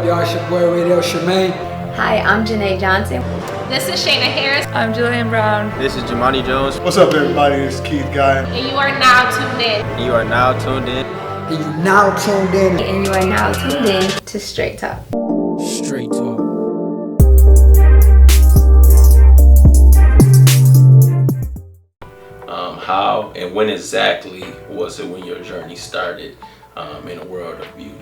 y'all? It's your boy Radio Shemaine. Hi, I'm Janai Johnson. This is Shayna Harris. I'm Julian Brown. This is Jamani Jones. What's up, everybody? This is Keith Guy. And you are now tuned in. You are now tuned in. And you now tuned in. And you are now tuned in to Straight Talk. Straight Talk. How and when exactly was it when your journey started in the world of beauty?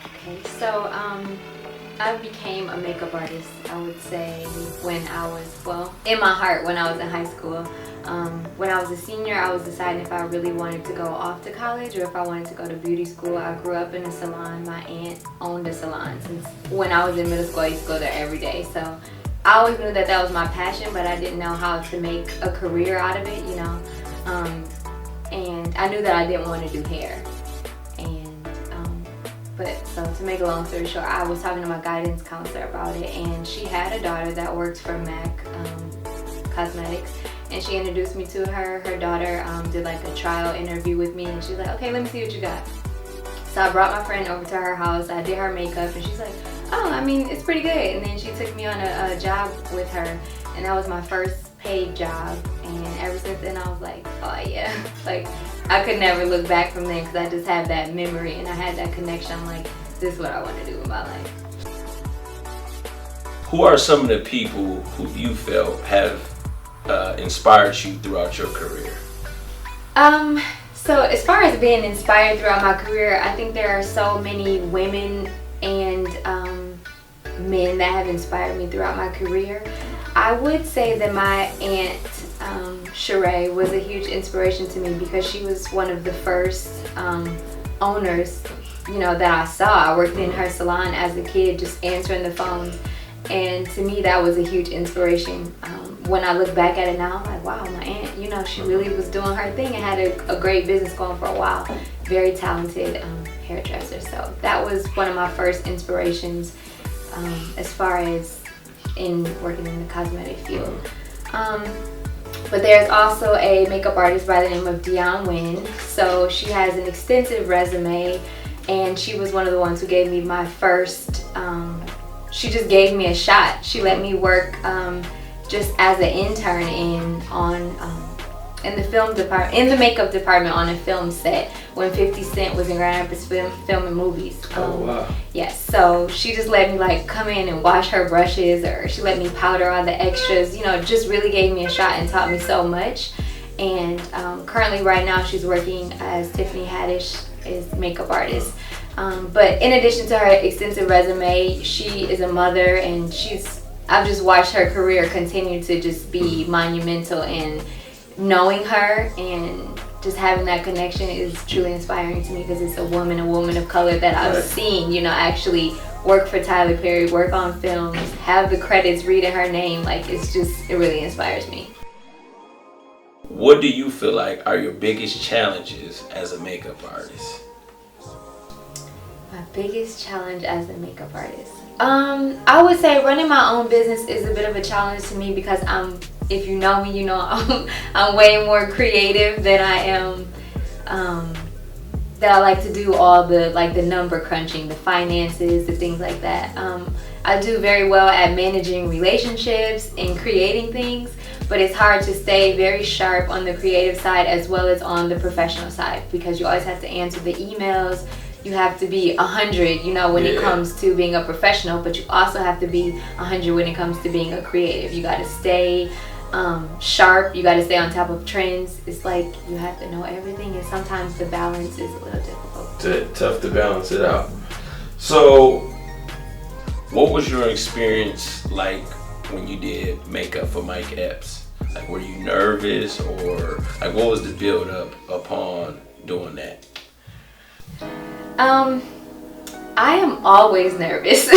Okay, so I became a makeup artist, I would say, when I was, well, in my heart, when I was in high school. When I was a senior, I was deciding if I really wanted to go off to college or if I wanted to go to beauty school. I grew up in a salon. My aunt owned a salon. Since when I was in middle school, I used to go there every day. So I always knew that that was my passion, but I didn't know how to make a career out of it, you know. And I knew that I didn't want to do hair. But so to make a long story short, I was talking to my guidance counselor about it, and she had a daughter that worked for MAC Cosmetics, and she introduced me to her. Her daughter did like a trial interview with me, and she's like, okay, let me see what you got. So I brought my friend over to her house. I did her makeup, and she's like, oh, I mean, it's pretty good. And then she took me on a job with her, and that was my first paid job. And ever since then, I was like, oh yeah, like I could never look back from there because I just have that memory and I had that connection. I'm like, this is what I want to do with my life. Who are some of the people who you felt have inspired you throughout your career? So as far as being inspired throughout my career, I think there are so many women and men that have inspired me throughout my career. I would say that my aunt, Sheree, was a huge inspiration to me because she was one of the first owners, you know, that I saw. I worked in her salon as a kid, just answering the phones, and to me that was a huge inspiration. When I look back at it now, I'm like, wow, my aunt, you know, she really was doing her thing and had a great business going for a while. Very talented hairdresser. So that was one of my first inspirations as far as in working in the cosmetic field. But there's also a makeup artist by the name of Dion Wynn. So she has an extensive resume, and she was one of the ones who gave me my first, she just gave me a shot. She let me work just as an intern in the film department, in the makeup department on a film set when 50 Cent was in Grand Rapids filming movies. Oh wow. Yes, so she just let me like come in and wash her brushes, or she let me powder all the extras, you know, just really gave me a shot and taught me so much. And currently right now she's working as Tiffany Haddish is makeup artist. But in addition to her extensive resume, she is a mother, and I've just watched her career continue to just be monumental, and knowing her and just having that connection is truly inspiring to me because it's a woman of color that I've seen, you know, actually work for Tyler Perry, work on films, have the credits read in her name. Like, it really inspires me. What do you feel like are your biggest challenges as a makeup artist? My biggest challenge as a makeup artist? I would say running my own business is a bit of a challenge to me because if you know me, you know I'm way more creative than I am, that I like to do all the number crunching, the finances, the things like that. I do very well at managing relationships and creating things, but it's hard to stay very sharp on the creative side as well as on the professional side because you always have to answer the emails. You have to be 100, you know, when it comes to being a professional, but you also have to be 100 when it comes to being a creative. You got to stay sharp. You got to stay on top of trends. It's like you have to know everything, and sometimes the balance is a little difficult. Tough to balance it out. So, what was your experience like when you did makeup for Mike Epps? Like, were you nervous, or like what was the build up upon doing that? I am always nervous.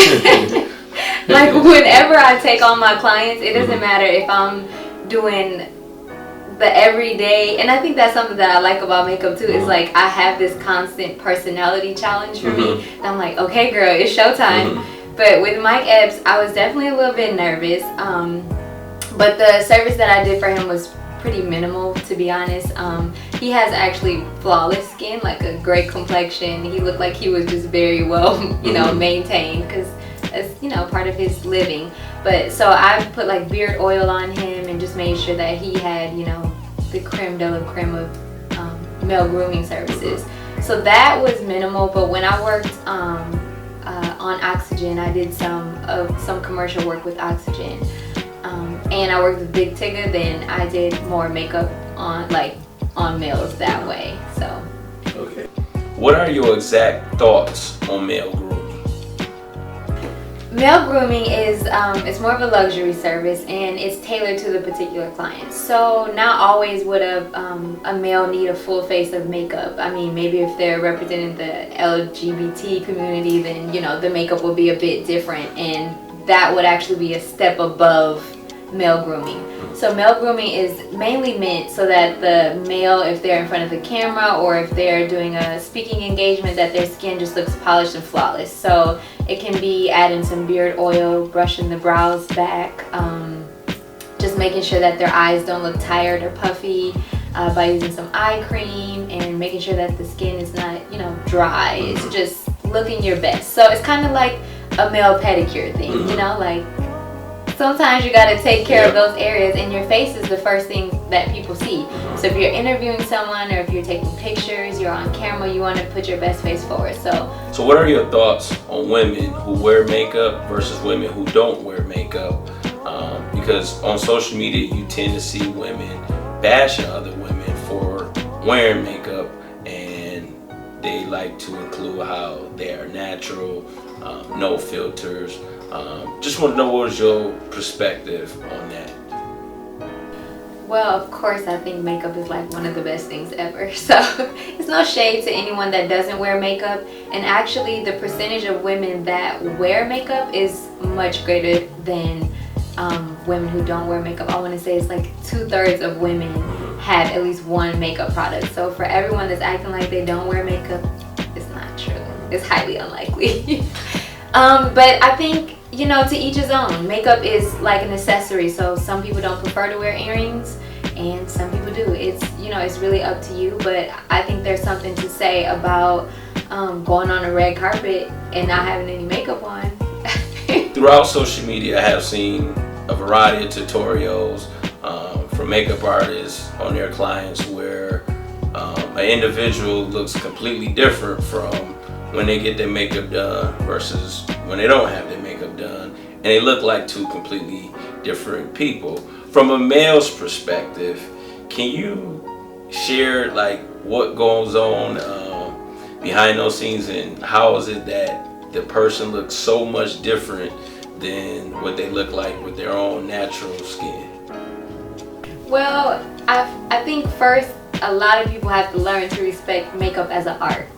Like whenever I take on my clients, it doesn't matter if I'm doing the everyday, and I think that's something that I like about makeup too, is like I have this constant personality challenge for me. And I'm like, okay girl, it's showtime. But with Mike Epps, I was definitely a little bit nervous. But the service that I did for him was pretty minimal, to be honest. He he has actually flawless skin, like a great complexion. He looked like he was just very well, maintained, because that's, part of his living. But so I put like beard oil on him and just made sure that he had, the creme de la creme of male grooming services. So that was minimal, but when I worked on Oxygen, I did some commercial work with Oxygen, and I worked with Big Tigger. Then I did more makeup on males that way. So. Okay. What are your exact thoughts on male grooming? Male grooming is it's more of a luxury service, and it's tailored to the particular client. So not always would a male need a full face of makeup. I mean, maybe if they're representing the LGBT community, then the makeup will be a bit different, and that would actually be a step above male grooming. So male grooming is mainly meant so that the male, if they're in front of the camera or if they're doing a speaking engagement, that their skin just looks polished and flawless. So it can be adding some beard oil, brushing the brows back, just making sure that their eyes don't look tired or puffy by using some eye cream, and making sure that the skin is not, dry. It's just looking your best. So it's kind of like a male pedicure thing, like sometimes you got to take care of those areas, and your face is the first thing that people see. So if you're interviewing someone or if you're taking pictures, you're on camera, you want to put your best face forward. So what are your thoughts on women who wear makeup versus women who don't wear makeup? Because on social media you tend to see women bashing other women for wearing makeup, and they like to include how they are natural, no filters. Just want to know, what is your perspective on that? Well, of course, I think makeup is like one of the best things ever. So it's no shade to anyone that doesn't wear makeup. And actually, the percentage of women that wear makeup is much greater than women who don't wear makeup. I want to say it's like 2/3 of women have at least one makeup product. So for everyone that's acting like they don't wear makeup, it's not true. It's highly unlikely. But I think, to each his own. Makeup is like an accessory, so some people don't prefer to wear earrings, and some people do. It's, it's really up to you, but I think there's something to say about going on a red carpet and not having any makeup on. Throughout social media, I have seen a variety of tutorials from makeup artists on their clients where an individual looks completely different from when they get their makeup done versus when they don't have their makeup done, and they look like two completely different people. From a male's perspective, can you share like what goes on behind those scenes, and how is it that the person looks so much different than what they look like with their own natural skin? Well, I think first, a lot of people have to learn to respect makeup as an art.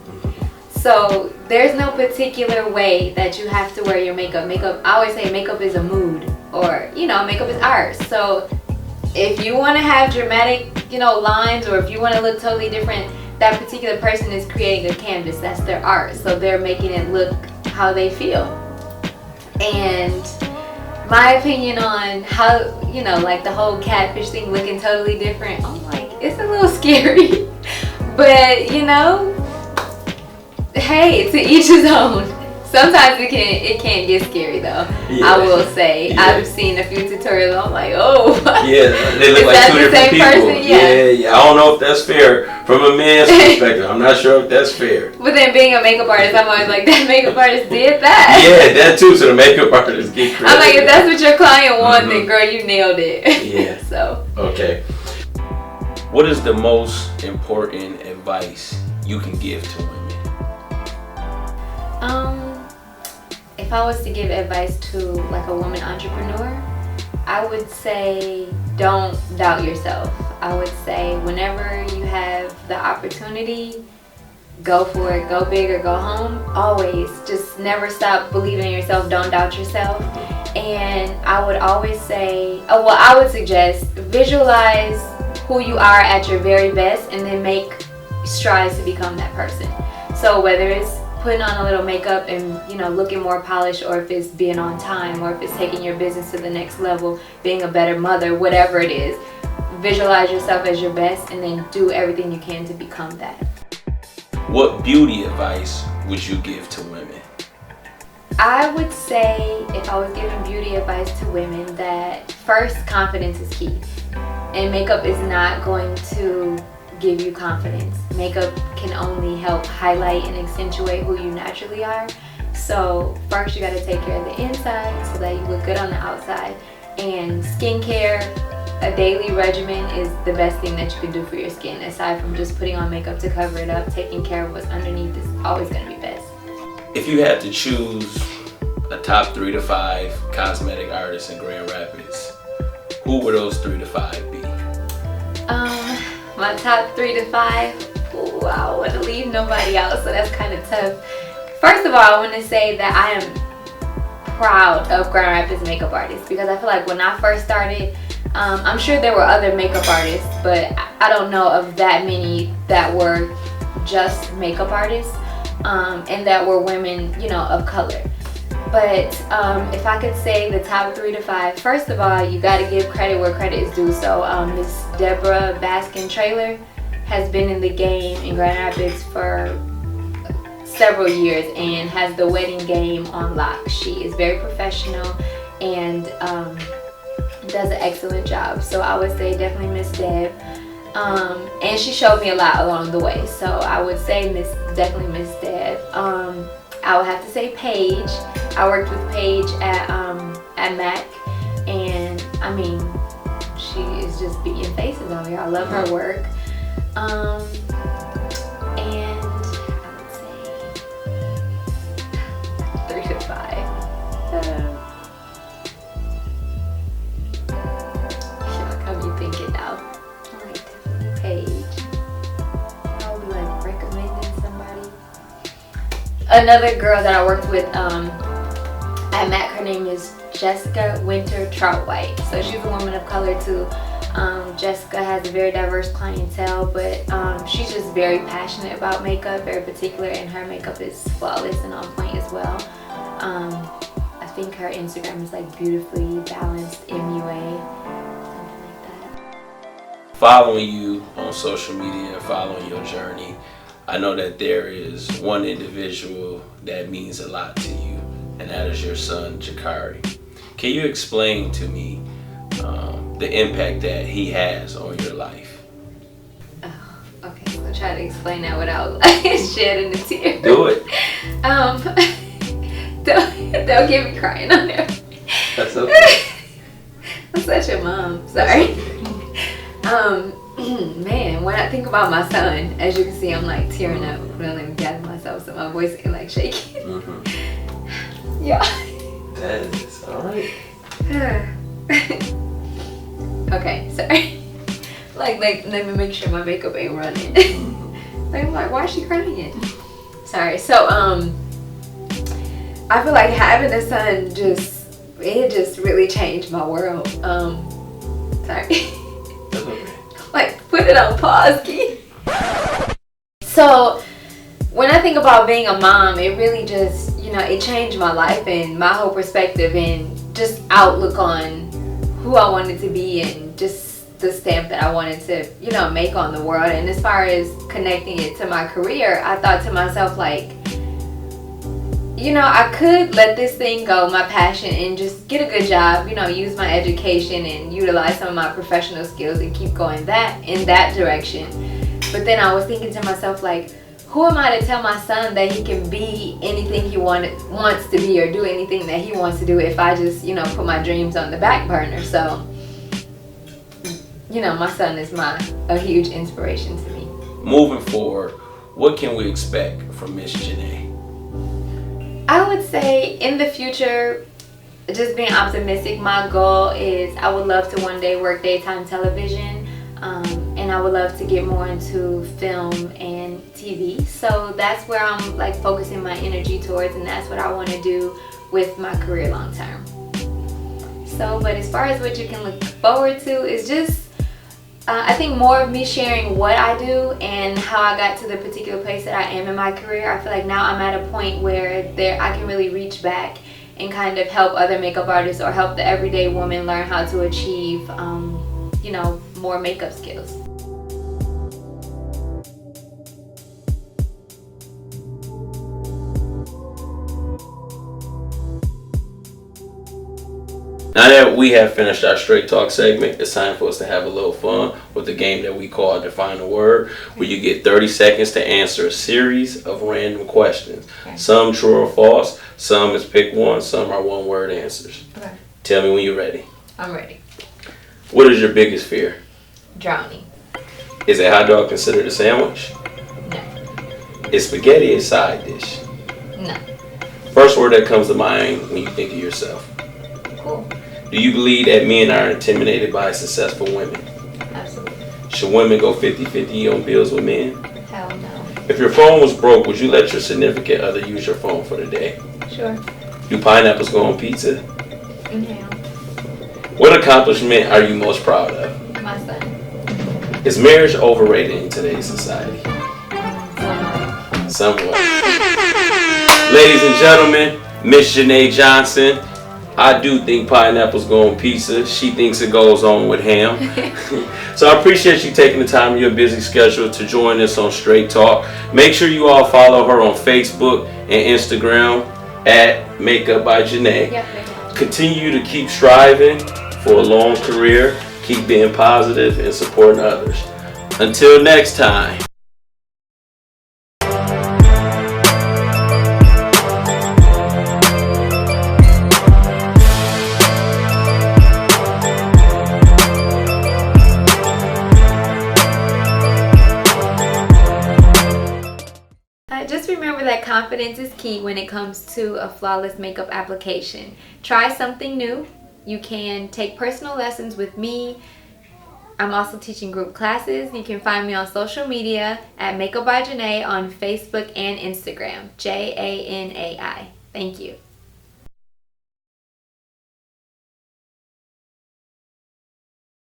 So there's no particular way that you have to wear your makeup. I always say makeup is a mood, or makeup is art. So if you want to have dramatic lines, or if you want to look totally different, that particular person is creating a canvas. That's their art. So they're making it look how they feel. And my opinion on how, like the whole catfish thing looking totally different, I'm like, it's a little scary. But hey, to each his own. Sometimes it can get scary though. Yeah. I will say. Yeah. I've seen a few tutorials. I'm like, oh. Yeah, they look like two different people. Person? Yeah. I don't know if that's fair from a man's perspective. I'm not sure if that's fair. But then being a makeup artist, I'm always like, that makeup artist did that. Yeah, that too. So the makeup artist get credit. I'm like, if that's what your client wants, then girl, you nailed it. Yeah. So. Okay. What is the most important advice you can give to women? If I was to give advice to like a woman entrepreneur, I would say don't doubt yourself. I would say whenever you have the opportunity, go for it, go big or go home. Always, just never stop believing in yourself, don't doubt yourself. And I would always say, I would suggest visualize who you are at your very best, and then make strides to become that person. So whether it's putting on a little makeup and looking more polished, or if it's being on time, or if it's taking your business to the next level, being a better mother, whatever it is, visualize yourself as your best and then do everything you can to become that. What beauty advice would you give to women? I would say, if I was giving beauty advice to women, that first, confidence is key. And makeup is not going to give you confidence. Makeup can only help highlight and accentuate who you naturally are. So first you gotta take care of the inside so that you look good on the outside. And skincare, a daily regimen is the best thing that you can do for your skin. Aside from just putting on makeup to cover it up, taking care of what's underneath is always gonna be best. If you had to choose a top 3 to 5 cosmetic artists in Grand Rapids, who would those 3 to 5 be? My top 3 to 5, ooh, I don't want to leave nobody out, so that's kind of tough. First of all, I want to say that I am proud of Grand Rapids makeup artists, because I feel like when I first started, I'm sure there were other makeup artists, but I don't know of that many that were just makeup artists, and that were women, you know, of color. But if I could say the top 3 to 5, first of all, you got to give credit where credit is due. So Miss Deborah Baskin-Trailer has been in the game in Grand Rapids for several years and has the wedding game on lock. She is very professional and does an excellent job. So I would say definitely Miss Deb. And she showed me a lot along the way. So I would say definitely Miss Deb. I would have to say Paige. I worked with Paige at Mac, and I mean, she is just beating faces out here. I love her work. And I would say 3 to 5. Should come you thinking now? Like definitely Paige. I would be like recommending somebody. Another girl that I worked with at Mac, her name is Jessica Winter Troutwhite. So she's a woman of color too. Jessica has a very diverse clientele, but she's just very passionate about makeup, very particular, and her makeup is flawless and on point as well. I think her Instagram is like beautifully balanced MUA, something like that. Following you on social media, following your journey, I know that there is one individual that means a lot to you, and that is your son, Jakari. Can you explain to me the impact that he has on your life? Oh, okay, so try to explain that without like, shedding a tear. Do it. Don't get me crying on there. That's okay. I'm such a mom, sorry. Man, when I think about my son, as you can see, I'm like tearing up. Really, let me gather myself so my voice ain't like shaking. Yeah. That is alright. Okay, sorry. Like, let me make sure my makeup ain't running. Like, I'm like, why is she crying? Sorry. So, I feel like having a son just really changed my world. Sorry. That's okay. Like, put it on pause, Key. So, when I think about being a mom, it really just, you know, it changed my life and my whole perspective and just outlook on who I wanted to be and just the stamp that I wanted to, you know, make on the world. And as far as connecting it to my career, I thought to myself, like, you know, I could let this thing go, my passion, and just get a good job, you know, use my education and utilize some of my professional skills and keep going in that direction. But then I was thinking to myself, like, who am I to tell my son that he can be anything he wants to be or do anything that he wants to do if I just, you know, put my dreams on the back burner? So, you know, my son is a huge inspiration to me. Moving forward, what can we expect from Miss Janai? I would say in the future, just being optimistic, my goal is I would love to one day work daytime television, and I would love to get more into film and TV. So that's where I'm like focusing my energy towards, and that's what I want to do with my career long term. So, but as far as what you can look forward to is just I think more of me sharing what I do and how I got to the particular place that I am in my career. I feel like now I'm at a point where I can really reach back and kind of help other makeup artists or help the everyday woman learn how to achieve, you know, more makeup skills. Now that we have finished our straight talk segment, it's time for us to have a little fun with the game that we call Define a Word, where you get 30 seconds to answer a series of random questions. Some true or false, some is pick one, some are one word answers. Okay. Tell me when you're ready. I'm ready. What is your biggest fear? Drowning. Is a hot dog considered a sandwich? No. Is spaghetti a side dish? No. First word that comes to mind when you think of yourself. Cool. Do you believe that men are intimidated by successful women? Absolutely. Should women go 50-50 on bills with men? Hell no. If your phone was broke, would you let your significant other use your phone for the day? Sure. Do pineapples go on pizza? Inhale. What accomplishment are you most proud of? My son. Is marriage overrated in today's society? Somewhat. Ladies and gentlemen, Miss Janai Johnson. I do think pineapples go on pizza. She thinks it goes on with ham. So I appreciate you taking the time in your busy schedule to join us on Straight Talk. Make sure you all follow her on Facebook and Instagram at MakeUp by Janai. Yep. Continue to keep striving for a long career. Keep being positive and supporting others. Until next time. Just remember that confidence is key when it comes to a flawless makeup application. Try something new. You can take personal lessons with me. I'm also teaching group classes. You can find me on social media at MakeUp by Janai on Facebook and Instagram. Janai. Thank you.